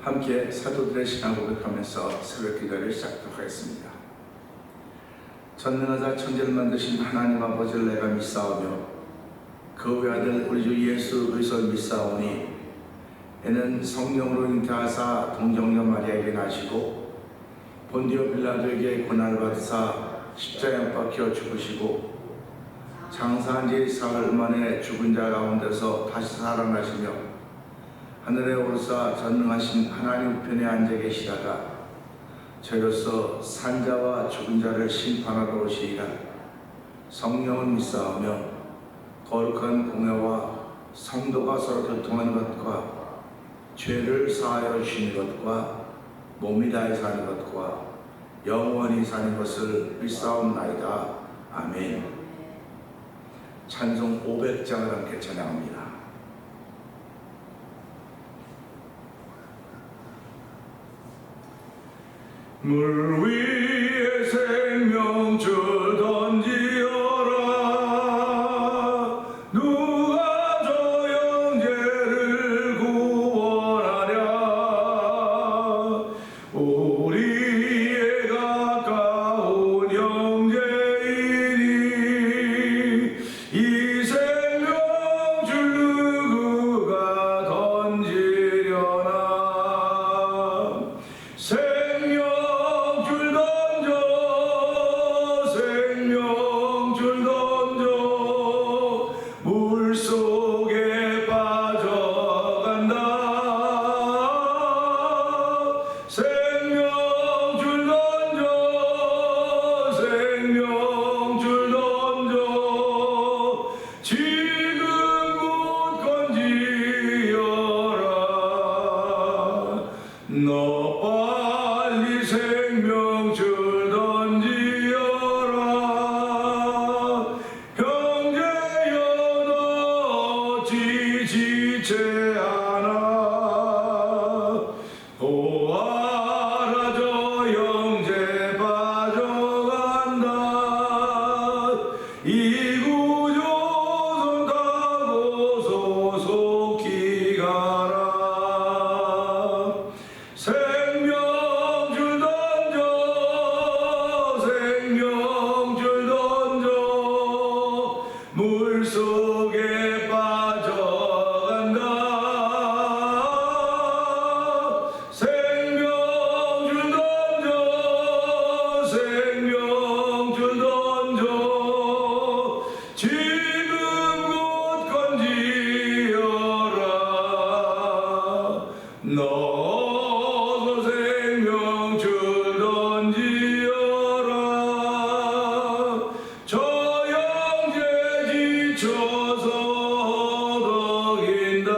함께 사도들의 신앙 고백하면서 새벽 기도를 시작하도록 하겠습니다. 전능하사 천지를 만드신 하나님 아버지를 내가 믿사오며 그 외아들 우리 주 예수 그리스도를 믿사오니 이는 성령으로 잉태하사 동정녀 마리아에게 나시고 본디오 빌라도에게 고난을 받으사 십자가에 못 박혀 죽으시고 장사한 지 사흘 만에 죽은 자 가운데서 다시 살아나시며 하늘에 오르사 전능하신 하나님 우편에 앉아 계시다가 저로서 산자와 죽은 자를 심판하러 오시리라. 성령을 믿사오며 거룩한 공회와 성도가 서로 교통하는 것과 죄를 사하여 주시는 것과 몸이 다해 사는 것과 영원히 사는 것을 믿사옵나이다. 아멘. 찬송 500장을 함께 찬양합니다. 물 위에 생명줄 던지어라. 누가 저 형제를 구원하랴. 우리의 가까운 형제이니 이 생명줄 누구가 던지려나. 너 빨리 생명줄 던지어라. 형제여 너 지지체 않아. 보아라 저 형제 빠져간다. 이구조선 타고 소속히 가라. 생명줄 던져 생명줄 던져 물속에 빠져간다. 생명줄 던져 생명줄 던져 지금 곧 건지어라. 너 생명줄 던지어라. 저 형제 지쳐서 덕인다.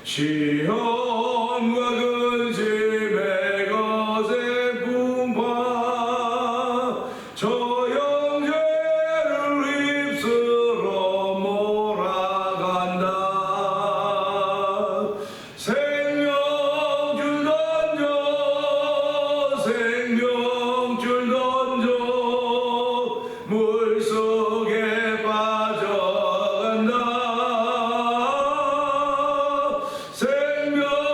시험과 근심의 거센 풍파 저 형제를 휩쓸어 몰아간다. 생명줄 던져 생명줄 던져 물속에 빠져간다. 생명줄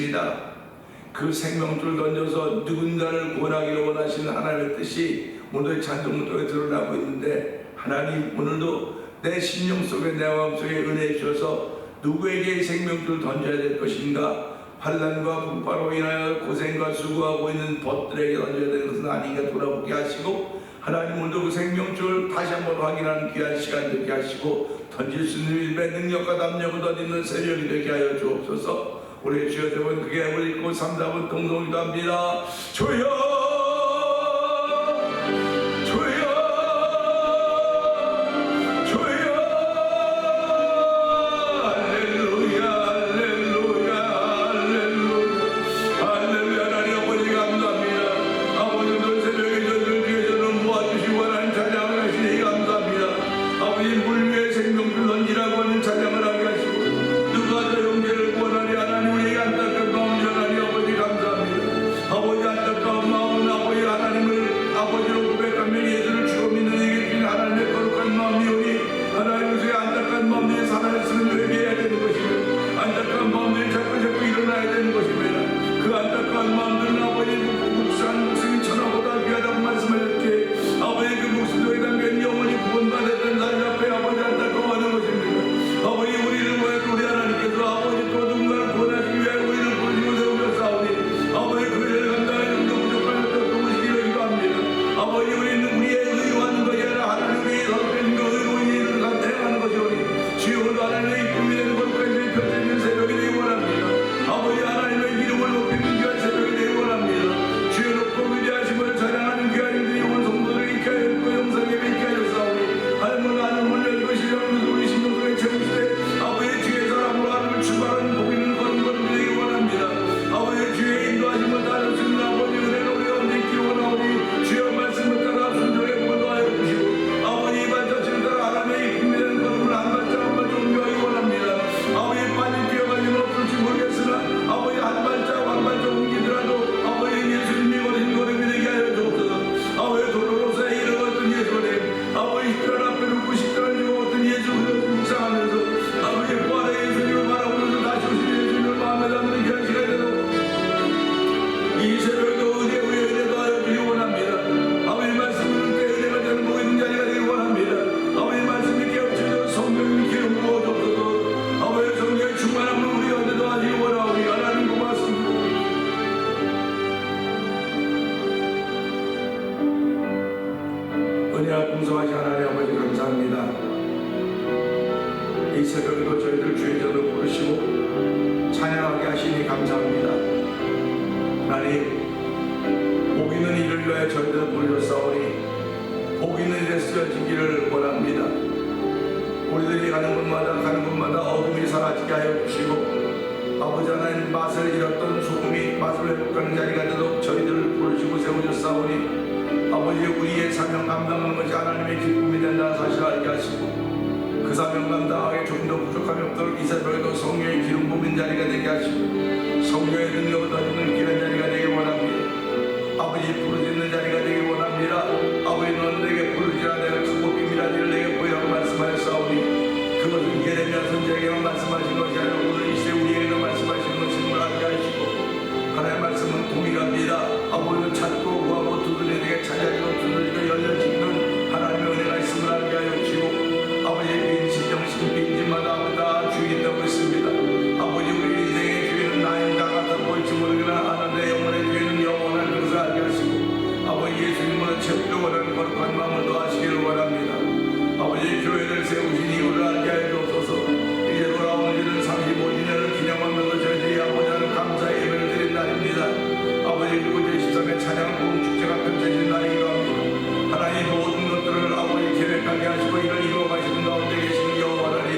있습니다. 그 생명줄 던져서 누군가를 구원하기를 원하시는 하나님의 뜻이 오늘의 찬송 속에 드러나고 있는데, 하나님 오늘도 내 심령 속에 내 마음속에 은혜 주셔서 누구에게 생명줄을 던져야 될 것인가, 환난과 풍파로 인하여 고생과 수고하고 있는 벗들에게 던져야 되는 것은 아닌가 돌아보게 하시고, 하나님 오늘도 그 생명줄 다시 한번 확인하는 귀한 시간 되게 하시고, 던질 수 있는 믿음의 능력과 담력을 던지는 새벽이 되게 하여 주옵소서. 우리 주여 대본 그게 우리 읽고 3답은 동동기도 합니다. 주여 풍성하신 하나님 아버지 감사합니다. 이 새벽에도 저희들 주의 전을 부르시고 찬양하게 하시니 감사합니다. 하나님, 복 있는 일을 위하여 저희들 부르셨사오니 복 있는 일에 쓰여지기를 원합니다. 우리들이 가는 곳마다 어둠이 사라지게 하여 주시고, 아버지 하나님 맛을 잃었던 소금이 맛을 회복하는 자리가 되도록 저희들을 부르시고 세우셨사오니, 아버지 우리의 사명 감당하는 것이 하나님의 기쁨이 된다는 사실을 알게 하시고, 그 사명 감당하기에 좀 더 부족함이 없도록 이 새벽에도 성령의 기름 부은 자리가 되게 하시고 성령의 능력을 던지는 귀한 자리가 되길 원합니다. 아버지 부르짖는 자리가 되길 원합니다. 아버지 너는 내게 부르짖으라 내가 크고 비밀한 일을 내게 보이라고 말씀하였사오니, 그것은 예레미야 선지자에게만 말씀하신 것이 아니라 오늘 이 시대 우리에게도 말씀하시는 것인 걸 알게 하시고, 하나님의 말씀은 동일합니다. 아버지는 찾고 구하고 두드리는 내게 찾아지고 두드리고 열려지는 하나님의 은혜가 있음을 알게 하여 주시고, 아버지의 빈신 정신 빈집마다 아버지 다 주인이 있다고 있습니다. 아버지 우리 인생의 주인은 나인 다 같아 보일지 모르겠으나 하나님의 영혼의 주인은 영원한 것을 알게 하시고, 아버지 예수님으로 채우기를 원하는 거룩한 마음을 더하시기를 원합니다. 아버지 교회를 세우신 이유를 알게 하여 주옵소서. 이제 돌아오는 일은 35주년을 기념하면서 저희들이 아버지 하는 감사의 예배를 드린 날입니다. 아버지 그리고 제13회 찬양 부흥 축제가 펼쳐진 날이기도 합니다. 하나님 모든 것들을 아버지 계획하게 하시고 이를 이루어가시는 가운데 계시는 여호와 하나님,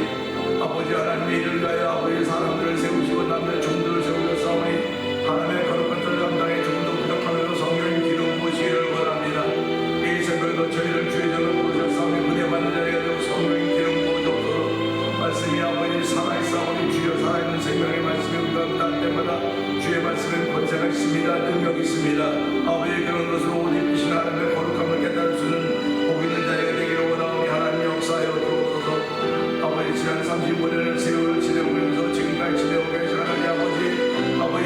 아버지 하나님의 일을 위하여 아버지 사람들을 세우시고 남의 종들을 세우셨사오니, 하나님의 거룩한 절 감당에 조금도 부족하면서 성령의 기름 부으시기를 원합니다. 이 새벽에도 저희를 주의 전을 부르셨사오니 은혜 받는 자리가 되고 성령의 기름 부어주옵소서. 말씀이 아버지 살아있사오니 주여 살아있는 생명의 말씀이 우리가 날 때마다 주의 말씀에 권세가 있습니다. 능력이 있습니다. 아버지 그런 것으로 옷 입으신 하나님의 거룩함을 깨달을 수 있는 복 있는 자리가 되기를 원하오니 하나님 역사하여 주옵소서. 아버지 지난 35년을 세월을 지내오면서 지금까지 지내고 계신 하나님 아버지, 아버지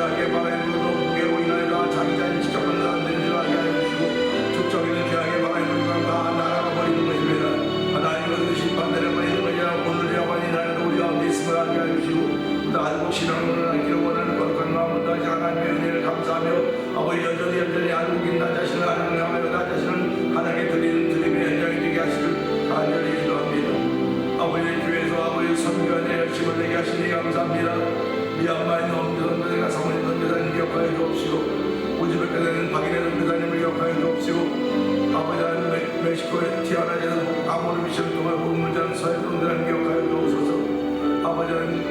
죄악의 바람으로 무게로 인하여 자기 자신을 지적하는 사람들을 알게 하여 주시고 특정인은 죄악의 바람으로 다 날아가 버리는 것입니다. 하나님은 심판 내려버리는 것이라 오늘 여관이 나라도 우리 가운데 있음을 알게 하여 주시고 또 알고 신앙으로 남기를 원하는 거룩한 마음으로 다시 하나님의 은혜를 감사하며 아버지 여전히 알고 있는 나 자신을 하나님을 향하여 나 자신을 하나님께 드리는 드림의 현장이 되게 하시길 간절히 기도합니다. 아버지 교회에서 아버지 선교에 열심을 내게 하시니 감사합니다. 미얀마의 선교사님과 사모님 선교사님 기억하여 주옵시고 우즈베키스탄의 박인혜 선교사님을 기억하여 주옵시고 아버지 하나님 멕시코의 티아나에서 아모르 미션을 통한 공물장 서해 선교사님 기억하여 주옵소서. 아버지 하나님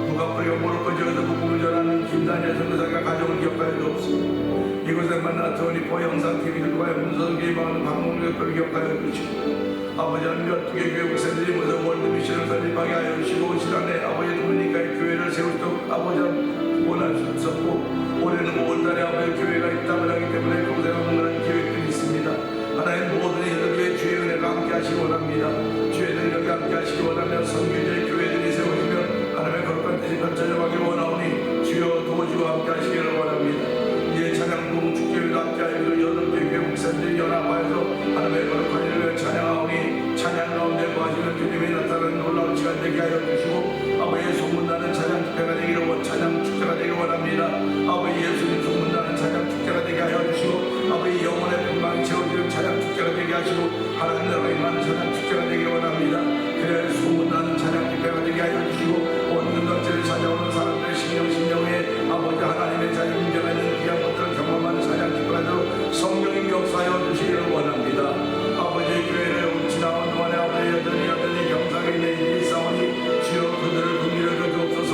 북아프리카 모로코 지역에서 복음을 전하는 김단일 선교사가 가족을 기억하여 주옵시고 이곳에 만나 토니포 영상TV들과의 문서를 기망하는 방문객들을 기억하여 주시고 아버지 하나님 몇두개 교회 목사들이 모두 월드미션을 설립하게 하여 주시고 시간에 아버지 도미니카의 교회를 세울 때 아버지 원할 수 없었고 올해는 5월달에 아버지 교회가 있다고 하기 때문에 그곳에 방문하는 계획들이 있습니다. 하나님 모든 이들의 주의 은혜가 함께 하시기 원합니다. 주의 능력이 함께 하시기 원하며 선교제의 교회들이 세워지며 하나님의 거룩한 뜻이 펼쳐져가길 원하오니 주여 도우시고 함께 하시기를 원합니다. 이제 찬양동 축제를 함께 하여 여덟 교회 목사들이 연합하여서 하나님의 거룩한 이름을 찬양하오니 찬양 가운데 거하시는 주님이 나타나는 놀라운 시간 되게 하여 주시고 아버지의 소문나는 찬양 축제가 되기를 찬양 축제가 되기를 원합니다. 아버지 예수님 소문나는 찬양 축제가 되게 하여 주시고 아버지 영혼의 평강이 채워지는 찬양 축제가 되게 하시고 하나님 나라가 임하는 찬양 축제가 되기를 원합니다. 그래야 소문나는 찬양 축제가 되게 하여 주시고 온 전체를 찾아오는 사람들의 심령에 아버지 하나님의 자유 인정하 있는 귀한 것들을 경험하는 찬양 축제가 되도록 성령이 역사하여 주시기를 원합니다. 아버지의 교회를 지나온 동안에 아버지 여전히 경상에 있는 일이 싸우니 주여 그들을 긍휼히 여겨주옵소서.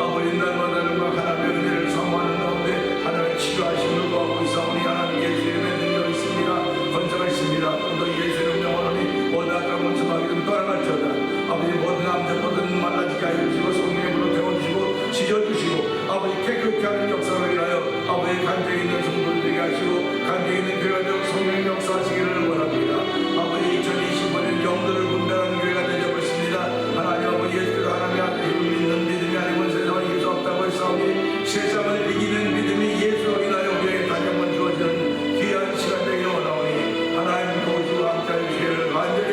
아버지 날마다 하나님의 은혜를 사모하는 가운데 하나님의 치료하심을 구하고 있사오니 하나님 예수님의 능력이 있습니다. 권세가 있습니다. 또 예수님 영원하니 모든 악한 원수마귀는 떠나갈지어다. 아버지 모든 암적거든 말라지게 하여 주시고 성령의 불로 태워주시고 지져주시고 아버지 깨끗게 하는 역사를 위하여 아버지 간증이 있는 성도를 되게 하시고 간증이 있는 교회가 되어 성령의 역사하시기를 원합니다. 아버지 2020년에 영들을 분별하는 교회가 되려고 했습니다. 하나님 아버지 예수께서 하나님의 아들을 믿는 믿음이 아니면 세상을 이길 수 없다고 했사오니 세상을 이기는 믿음이 예수로 인하여 우리에게 다시 한번 주어지는 귀한 시간 되기를 원하오니 하나님 도우시고 함께하여 주시기를 간절히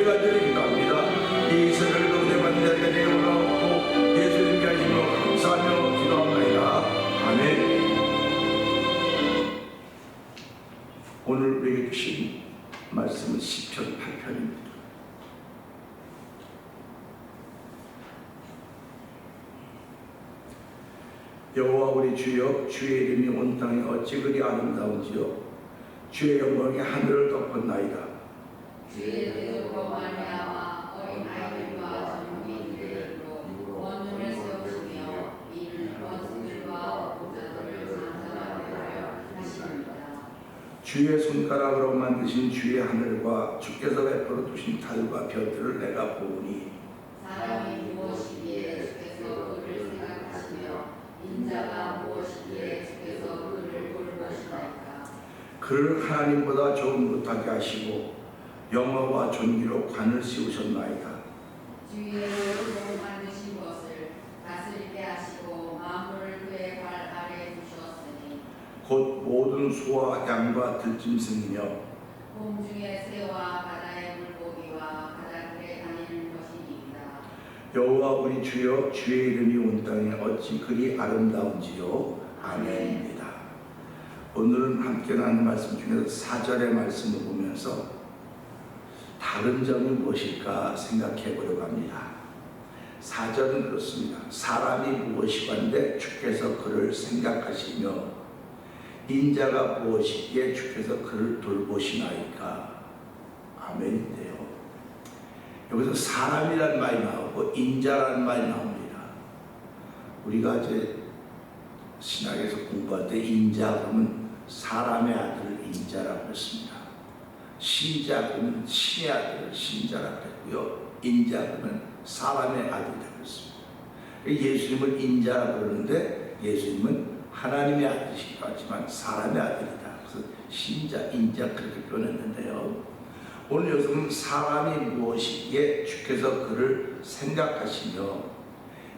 기도합니다. 이 새벽에 은혜 받는 자리가 되기를 원하옵고 예수님께 하시며 감사하며 기도합니다. 아멘. 오늘 우리에게 주신 말씀은 시편 8편입니다. 여호와 우리 주여 주의 이름이 온 땅에 어찌 그리 아름다운지요 주의 영광이 하늘을 덮었나이다. 주의 뜻으로 말미암아 어린 아이들과 젊은이들로 원룸을 세우시며 이는 원수들과 목자들을 장사하게 하여 하십니다. 주의 손가락으로 만드신 주의 하늘과 주께서 베풀어 두신 달과 별들을 내가 보니 사람이 무엇이기에 주께서 그를 생각하시며 인자가 무엇이기에 주께서 그를 돌보시나이까. 그를 하나님보다 조금 못하게 하시고 영화와 존귀로 관을 씌우셨나이다. 주의 손으로 만드신 것을 다스리게 하시고 만물을 그의 발 아래에 두셨으니 곧 모든 소와 양과 들짐승이며 공중의 새와 바다의 물고기와 바닷길에 다니는 것이니이다. 여호와 우리 주여 주의 이름이 온 땅에 어찌 그리 아름다운지요. 아멘입니다. 오늘은 함께 나눈 말씀 중에서 4절의 말씀을 보면서 다른 점이 무엇일까 생각해 보려고 합니다. 4절은 그렇습니다. 사람이 무엇이건데 주께서 그를 생각하시며 인자가 무엇이기에 주께서 그를 돌보시나이까. 아멘인데요. 여기서 사람이란 말이 나오고 인자라는 말이 나옵니다. 우리가 이제 신학에서 공부할 때 인자 그러면 사람의 아들을 인자라고 했습니다. 신자 그러면 신의 아들을 신자라고 했고요. 인자 그러면 사람의 아들이라고 했습니다. 예수님을 인자라고 그러는데 예수님은 하나님의 아들이시기도 하지만 사람의 아들이다. 그래서 신자, 인자 그렇게 표현했는데요. 오늘 여기서는 사람이 무엇이기에 주께서 그를 생각하시며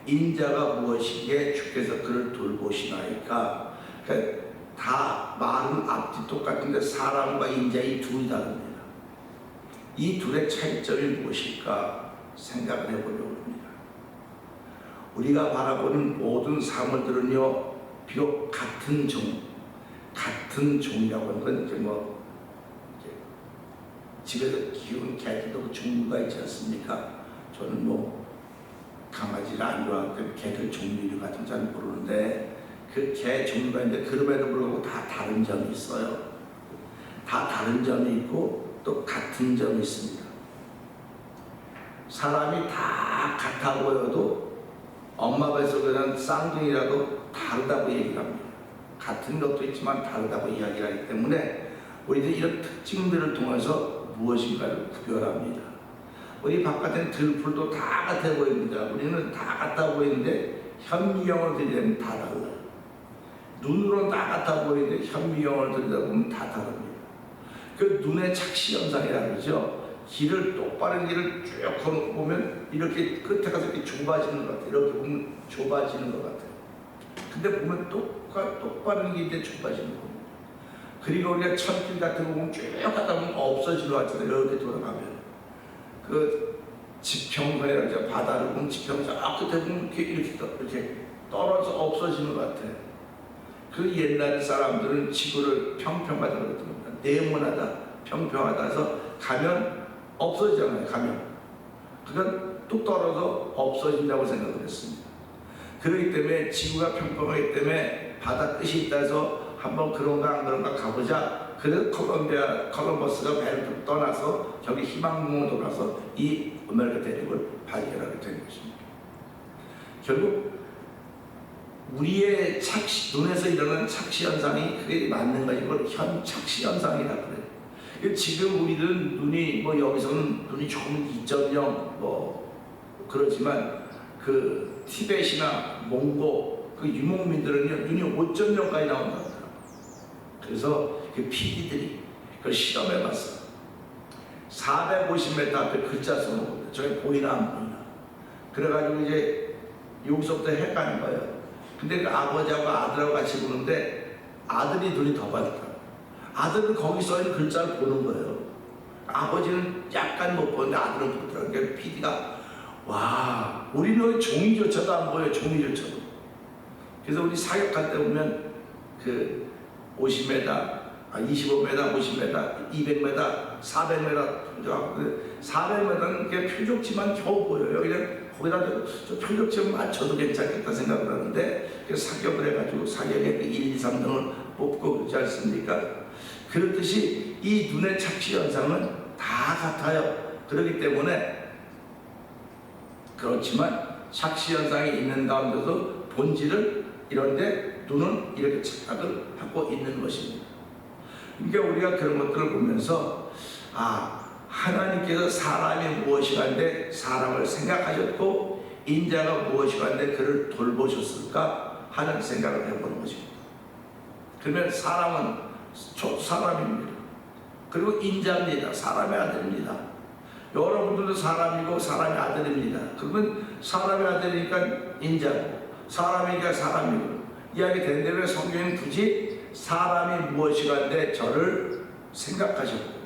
인자가 무엇이기에 주께서 그를 돌보시나이까. 그러니까 다 말은 앞뒤 똑같은데 사람과 인자 이 둘이 다릅니다. 이 둘의 차이점이 무엇일까 생각을 해보려고 합니다. 우리가 바라보는 모든 사물들은요, 비록 같은 종이라고 하는 건 이제 집에서 키우는 개들도 종류가 있지 않습니까? 저는 강아지를 안 좋아하고 개들 종류 같은 잘 모르는데 그 개 종류가 있는데 그럼에도 불구하고 다 다른 점이 있어요. 다 다른 점이 있고 또 같은 점이 있습니다. 사람이 다 같아 보여도 엄마 뱃속에는 쌍둥이라도 다르다고 얘기합니다. 같은 것도 있지만 다르다고 이야기를 하기 때문에 우리들이 이런 특징들을 통해서 무엇인가를 구별합니다. 우리 바깥엔 들풀도 다 같아 보입니다. 우리는 다 같아 보이는데 현미경을 들이대면 다 달라요. 눈으로는 다 같아 보이는데 현미경을 들이대보면 다 다릅니다. 그 눈의 착시현상이라고 그러죠. 똑바른 길을 쭉 보면 이렇게 끝에 가서 이렇게 좁아지는 것 같아요. 이렇게 보면 좁아지는 것 같아요. 근데 보면 똑바른 길인데 좁아지는 겁니다. 그리고 우리가 천길 같은 거 보면 쭉 가다 보면 없어지는 것 같잖아요. 이렇게 돌아가면. 그 지평선이라고 바다를 보면 지평선 끝에 보면 이렇게 떨어져 없어지는 것 같아요. 그 옛날 사람들은 지구를 평평하다고 그랬던 겁니다. 네모나다, 평평하다 해서 가면 없어지잖아요. 가면. 그러니까 뚝 떨어져 없어진다고 생각을 했습니다. 그렇기 때문에 지구가 평평하기 때문에 바다 끝이 있다 해서 한번 그런가 안 그런가 가보자. 그래서 콜럼버스가 배를 떠나서 저기 희망봉을 돌아서 이 아메리카 대륙을 발견하게 된 것입니다. 결국 우리의 눈에서 일어나는 착시 현상이 그게 맞는가 이걸 현착시 현상이라고 그래요. 지금 우리는 눈이 여기서는 눈이 조금 2.0 그렇지만 그 티벳이나 몽고 그 유목민들은요 눈이 5.0까지 나온다고 하더라고요. 그래서 그 PD들이 그걸 실험해봤어요. 450m 앞에 글자 써놓고 저게 보이나 안 보이나. 그래가지고 이제 여기서부터 헷갈린 거예요. 근데 그 아버지하고 아들하고 같이 보는데 아들이 눈이 더 밝더라고요. 아들은 거기 써있는 글자를 보는 거예요. 아버지는 약간 못 보는데 아들은 보더라고요. 그러니까 PD가 와, 우리는 종이조차도 안 보여요. 종이조차도. 그래서 우리 사격할 때 보면 그 50m, 25m, 50m, 200m, 400m, 400m는 그냥 표적지만 겨우 보여요. 그냥 거기다 저 표적지만 맞춰도 괜찮겠다 생각을 하는데 그래서 사격을 해가지고 사격에 1, 2, 3등을 뽑고 그러지 않습니까? 그렇듯이 이 눈의 착시 현상은 다 같아요. 그렇기 때문에 그렇지만 착시 현상이 있는 가운데도 본질을 이런데 눈은 이렇게 착각을 하고 있는 것입니다. 그러니까 우리가 그런 것들을 보면서 하나님께서 사람이 무엇이간데 사람을 생각하셨고 인자가 무엇이간데 그를 돌보셨을까 하는 생각을 해보는 것입니다. 그러면 사람은 사람입니다. 그리고 인자입니다. 사람의 아들입니다. 여러분들도 사람이고 사람의 아들입니다. 그러면 사람의 아들이니까 인자고 사람이니까 사람이고 이야기 되는데 왜 성경은 굳이 사람이 무엇이간데 저를 생각하셨고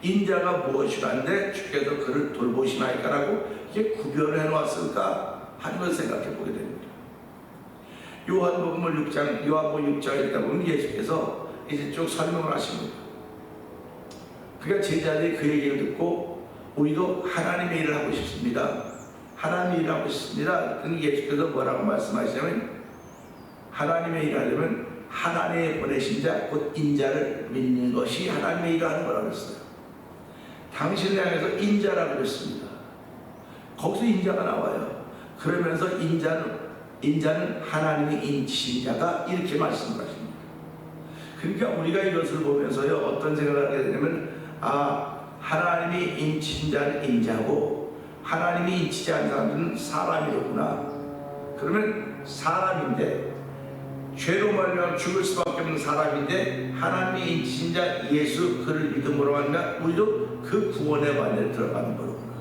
인자가 무엇이간데 주께서 그를 돌보시나이까라고 이게 구별을 해놓았을까 하는 것을 생각해 보게 됩니다. 요한복음 6장에 있다 보면 예수께서 이제 쭉 설명을 하십니다. 그러니까 제자들이 그 얘기를 듣고 우리도 하나님의 일을 하고 싶습니다. 하나님의 일을 하고 싶습니다. 그러니 예수께서 뭐라고 말씀하시냐면 하나님의 일을 하려면 하나님의 보내신 자 곧 인자를 믿는 것이 하나님의 일을 하는 거라고 했어요. 당신을 향해서 인자라고 그랬습니다. 거기서 인자가 나와요. 그러면서 인자는 하나님의 인치신 자가 이렇게 말씀을 하십니다. 그러니까 우리가 이것을 보면서요 어떤 생각을 하게 되냐면 하나님이 인치신 자는 인자고 하나님이 인치지 않은 사람들은 사람이로구나. 그러면 사람인데 죄로 말미암아 죽을 수밖에 없는 사람인데 하나님이 인치신 자 예수 그를 믿음으로 하니까 우리도 그 구원의 관계에 들어가는 거로구나.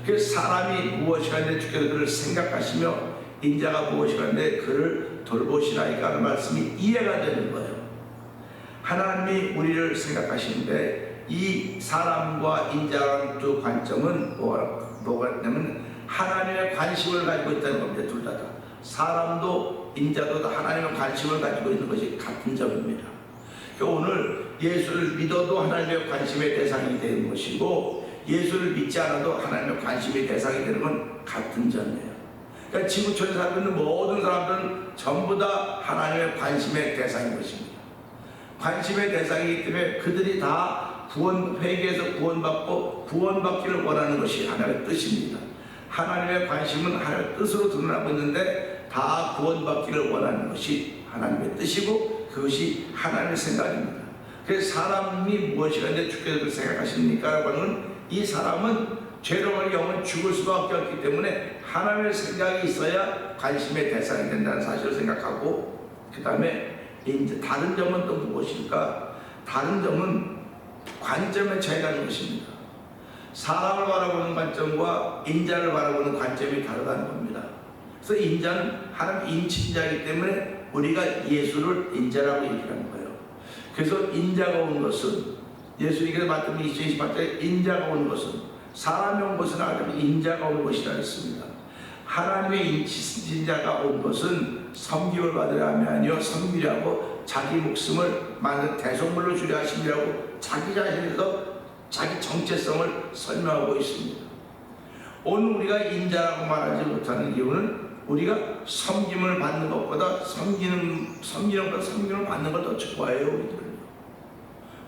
그래서 사람이 무엇이간데 주께서 그를 생각하시며 인자가 무엇이간데 그를 돌보시라니까 하는 말씀이 이해가 되는 거예요. 하나님이 우리를 생각하시는데 이 사람과 인자라는 두 관점은 뭐가 있냐면 하나님의 관심을 가지고 있다는 겁니다. 둘 다. 사람도 인자도 다 하나님의 관심을 가지고 있는 것이 같은 점입니다. 그러니까 오늘 예수를 믿어도 하나님의 관심의 대상이 되는 것이고 예수를 믿지 않아도 하나님의 관심의 대상이 되는 건 같은 점이에요. 그러니까 지구촌에 살고 있는 모든 사람들은 전부 다 하나님의 관심의 대상인 것입니다. 관심의 대상이기 때문에 그들이 다 회개에서 구원받고 구원받기를 원하는 것이 하나님의 뜻입니다. 하나님의 관심은 하나님의 뜻으로 드러나고 있는데 다 구원받기를 원하는 것이 하나님의 뜻이고 그것이 하나님의 생각입니다. 그래서 사람이 무엇이간데 주께서 생각하십니까? 라고 하는 이 사람은 죄로만 영은 죽을 수밖에 없기 때문에 하나님의 생각이 있어야 관심의 대상이 된다는 사실을 생각하고 그 다음에 이제 다른 점은 또 무엇일까? 다른 점은 관점의 차이가 있는 것입니다. 사람을 바라보는 관점과 인자를 바라보는 관점이 다르다는 겁니다. 그래서 인자는 하나님 인친자이기 때문에 우리가 예수를 인자라고 얘기하는 거예요. 그래서 인자가 온 것은 예수님께서 말씀 28절에 인자가 온 것은 사람이 온 것은 아니라 인자가 온 것이라 했습니다. 하나님의 인자가 온 것은 섬김을 받으려 함이 아니요 섬기려고 자기 목숨을 만든 대속물로 주려 하심이라고 자기 자신에서 자기 정체성을 설명하고 있습니다. 오늘 우리가 인자라고 말하지 못하는 이유는 우리가 섬김을 받는 것보다 섬기는 받는 걸 더 좋아해요. 우리들은.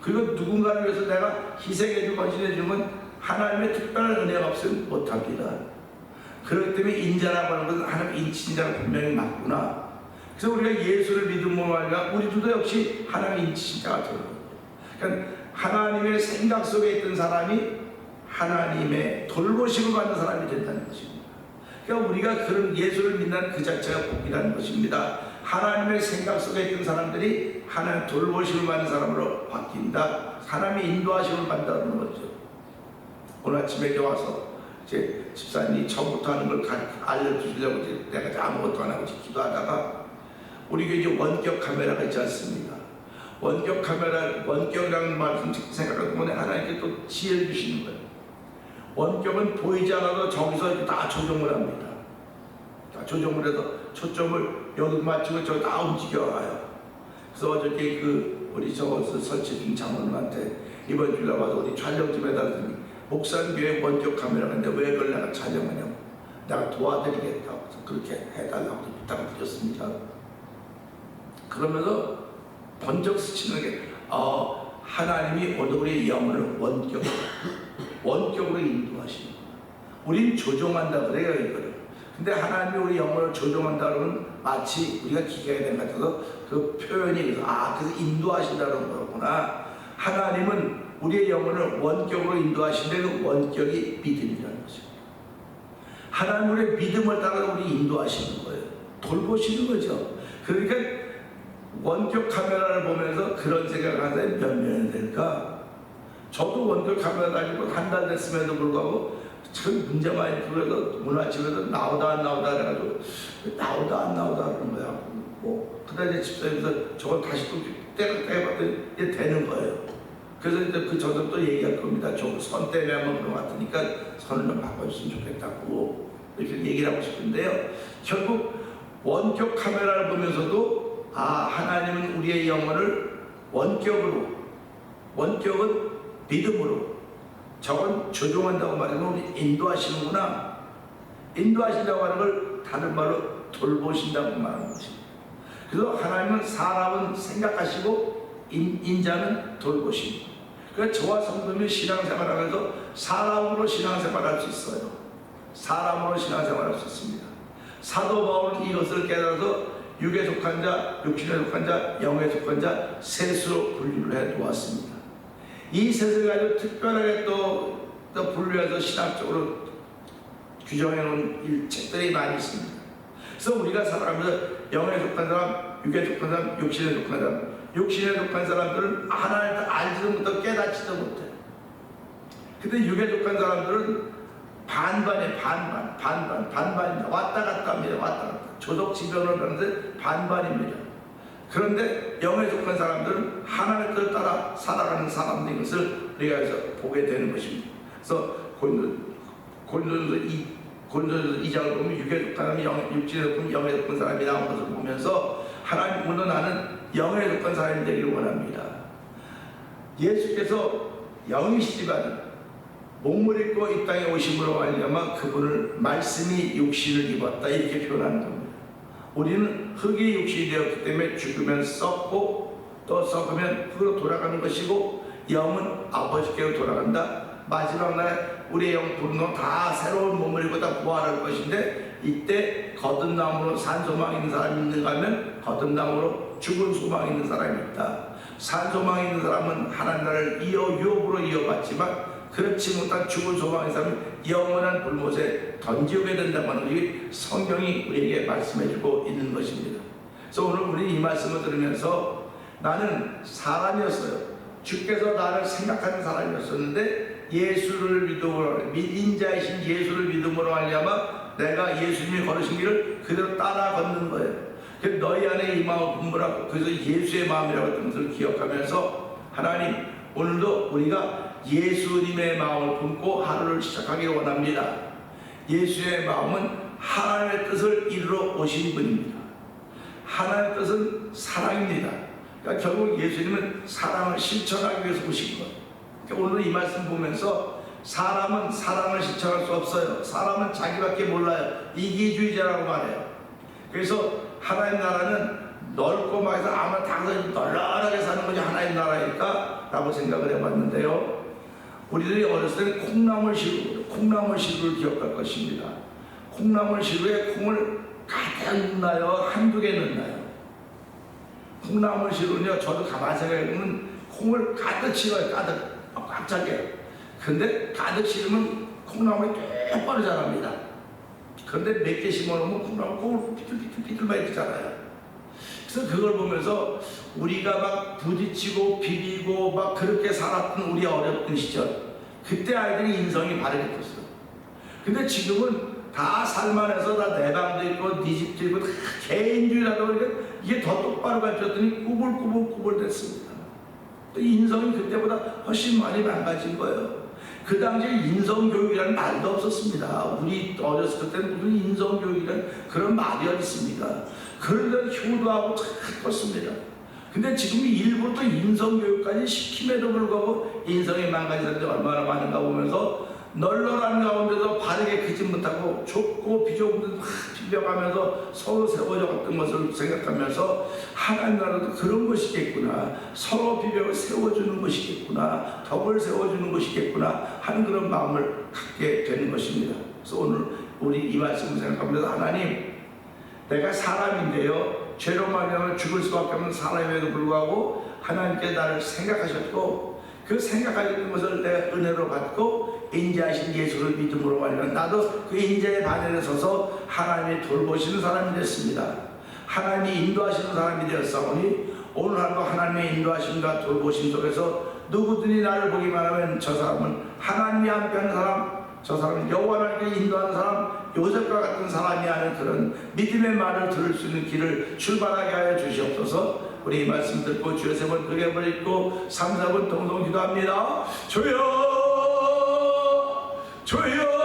그리고 누군가를 위해서 내가 희생해주고 헌신해주는 건 하나님의 특별한 은혜가 없으면 못합니다. 그렇기 때문에 인자라고 하는 것은 하나님 인친자가 분명히 맞구나. 그래서 우리가 예수를 믿음으로 말미암아 우리도 역시 하나님 인친자가 되는 거예요. 그러니까 하나님의 생각 속에 있던 사람이 하나님의 돌보심을 받는 사람이 된다는 것입니다. 그러니까 우리가 그런 예수를 믿는 그 자체가 복이라는 것입니다. 하나님의 생각 속에 있던 사람들이 하나님의 돌보심을 받는 사람으로 바뀐다. 하나님의 인도하심을 받는다는 거죠. 오늘 아침에 와서 제 집사님이 처음부터 하는 걸 알려주시려고 내가 아무것도 안 하고 기도하다가 우리 교회 원격 카메라가 있지 않습니까? 원격 카메라, 원격이라는 말씀 생각하다 보면 하나님께 또 지혜를 주시는 거예요. 원격은 보이지 않아도 저기서 다 조정을 합니다. 다 조정을 해서 초점을 여기 맞추고 저기 다 움직여와요. 그래서 어저께 우리 설치준 장로님한테 이번 주에 와서 우리 촬영 좀 해달라더니 목사님 교회 원격 카메라가 있는데 왜 그걸 내가 촬영하냐고 내가 도와드리겠다고 그렇게 해달라고 부탁을 드렸습니다. 그러면서 번쩍 스치는 게 하나님이 오늘 우리의 영혼을 원격으로 인도하시는 거예요. 우린 조종한다 그래요 이거를. 근데 하나님이 우리 영혼을 조종한다 그러면 마치 우리가 기계가 된 것 같아서 그 표현이 그래서 인도하신다는 거구나. 하나님은 우리의 영혼을 원격으로 인도하시는데 그 원격이 믿음이라는 것입니다. 하나님 우리의 믿음을 따라 우리 인도하시는 거예요. 돌보시는 거죠. 그러니까 원격 카메라를 보면서 그런 생각을 하는데 몇 년이 될까? 저도 원격 카메라 다니고 한 달 됐음에도 불구하고 참 문제 많이 풀어서 오늘 아침에도 나오다 안 나오다 해가지고 나오다 안 나오다 그런 거야. 그다음에 집사님께서 저걸 다시 또 해봤더니 이제 되는 거예요. 그래서 이제 저도 또 얘기할 겁니다. 저 선 때문에 한번 그런 것 같으니까 선을 좀 바꿔줬으면 좋겠다고 이렇게 얘기를 하고 싶은데요. 결국 원격 카메라를 보면서도 하나님은 우리의 영혼을 원격은 믿음으로 저건 조종한다고 말하면 우리 인도하시는구나. 인도하신다고 하는 걸 다른 말로 돌보신다고 말하는 것입니다. 그래서 하나님은 사람은 생각하시고 인자는 돌보십니다. 그러니까 저와 성도님이 신앙생활하면서 사람으로 신앙생활할 수 있어요. 사람으로 신앙생활할 수 있습니다. 사도 바울은 이것을 깨달아서 육에 속한 자, 육신에 속한 자, 영에 속한 자 셋으로 분류를 해놓았습니다. 이 셋을 가지고 특별하게 또 분류해서 신학적으로 규정해놓은 책들이 많이 있습니다. 그래서 우리가 살아가면서 영에 속한 사람, 육에 속한 사람, 육신에 속한 사람, 육신에 속한 사람들은 하나님을 알지도 못하고 깨닫지도 못해요. 근데 육에 속한 사람들은 반반입니다. 왔다 갔다 합니다. 왔다 갔다. 조덕지변을 하는데 반반입니다. 그런데 영에 속한 사람들은 하나님의 뜻을 따라 살아가는 사람들인 것을 우리가 여기서 보게 되는 것입니다. 그래서 고린도전서 2장을 보면 육에 속한 사람이 육신에 속한 영에 속한 사람이 나온 것을 보면서 하나님 오늘 나는 영에 속한 사람이 되기를 원합니다. 예수께서 영이시지만 몸을 입고 이 땅에 오심으로 말미암아 그분을 말씀이 육신을 입었다 이렇게 표현하는 겁니다. 우리는 흙이 육신이 되었기 때문에 죽으면 썩고 또 썩으면 흙으로 돌아가는 것이고 영은 아버지께로 돌아간다. 마지막 날 우리의 영 분노 다 새로운 몸을 입고 다 부활할 것인데 이때 거듭남으로 산 소망 있는 사람이 있는가 하면 거듭남으로 죽은 소망 있는 사람이 있다. 산 소망 있는 사람은 하나님 나라를 유업으로 이어받지만 그렇지 못한 죽은 소망의 사람은 영원한 불못에 던지게 된다고 하는 것이 성경이 우리에게 말씀해주고 있는 것입니다. 그래서 오늘 우리 이 말씀을 들으면서 나는 사람이었어요. 주께서 나를 생각하는 사람이었었는데 예수를 믿음으로 인자이신 예수를 믿음으로 말미암아 내가 예수님이 걸으신 길을 그대로 따라 걷는 거예요. 그래서 너희 안에 이 마음을 품으라고 그래서 예수의 마음이라고 했던 것을 기억하면서 하나님 오늘도 우리가 예수님의 마음을 품고 하루를 시작하기 원합니다. 예수의 마음은 하나님의 뜻을 이루러 오신 분입니다. 하나님의 뜻은 사랑입니다. 그러니까 결국 예수님은 사랑을 실천하기 위해서 오신 거예요. 그러니까 오늘 이 말씀 보면서 사람은 사랑을 실천할 수 없어요. 사람은 자기밖에 몰라요. 이기주의자라고 말해요. 그래서 하나님 나라는 넓고 막 해서 아마 다 널널하게 사는 것이 하나님 나라일까? 라고 생각을 해봤는데요. 우리들이 어렸을 때는 콩나물시루를 기억할 것입니다. 콩나물시루에 콩을 가득 넣나요? 한두 개 넣나요? 콩나물시루는요, 저도 가만히 생각해보면 콩을 가득 실어요. 꽉 차게. 근데 가득 실으면 콩나물이 똑바로 자랍니다. 그런데 몇 개 심어놓으면 콩나물 삐뚤삐뚤 말리잖아요. 그래서 그걸 보면서 우리가 막 부딪히고 비비고 막 그렇게 살았던 우리 어렸던 시절, 그때 아이들이 인성이 바르게 컸어요. 근데 지금은 다 살만해서 다 내 방도 있고 네 집도 있고 다 개인주의라고 그러니까 이게 더 똑바로 가르쳤더니 꾸불꾸불 됐습니다. 또 인성이 그때보다 훨씬 많이 망가진 거예요. 그 당시에 인성교육이라는 말도 없었습니다. 우리 어렸을 때는 무슨 인성교육이라는 그런 말이 어디 있습니다. 그런데 효도하고 잘 컸습니다. 근데 지금 일부 또 인성교육까지 시킴에도 불구하고 인성이 망가진 사람들이 얼마나 많은가 보면서 널널한 가운데도 바르게 긋지 못하고 좁고 비좁은 비벼가면서 서로 세워져 갔던 것을 생각하면서 하나님 나라도 그런 것이겠구나, 서로 비벼 세워주는 것이겠구나, 덕을 세워주는 것이겠구나 하는 그런 마음을 갖게 되는 것입니다. 그래서 오늘 우리 이 말씀을 생각하면서 하나님, 내가 사람인데요, 죄로 말미암아 죽을 수밖에 없는 사람임에도 불구하고 하나님께 나를 생각하셨고 그 생각하셨던 것을 내가 은혜로 받고 인자하신 예수를 믿음으로 말하면 나도 그 인자의 반열에 서서 하나님이 돌보시는 사람이 됐습니다. 하나님이 인도하시는 사람이 되었사오니 오늘 하루도 하나님의 인도하심과 돌보심 속에서 누구든지 나를 보기만 하면 저 사람은 하나님이 함께하는 사람, 저 사람은 여호와 하나님께 인도하는 사람, 요셉과 같은 사람이 하는 그런 믿음의 말을 들을 수 있는 길을 출발하게 하여 주시옵소서. 우리 이 말씀 듣고 주여 세 번 크게 읽고 3, 4분 동동 기도합니다. 주여 주여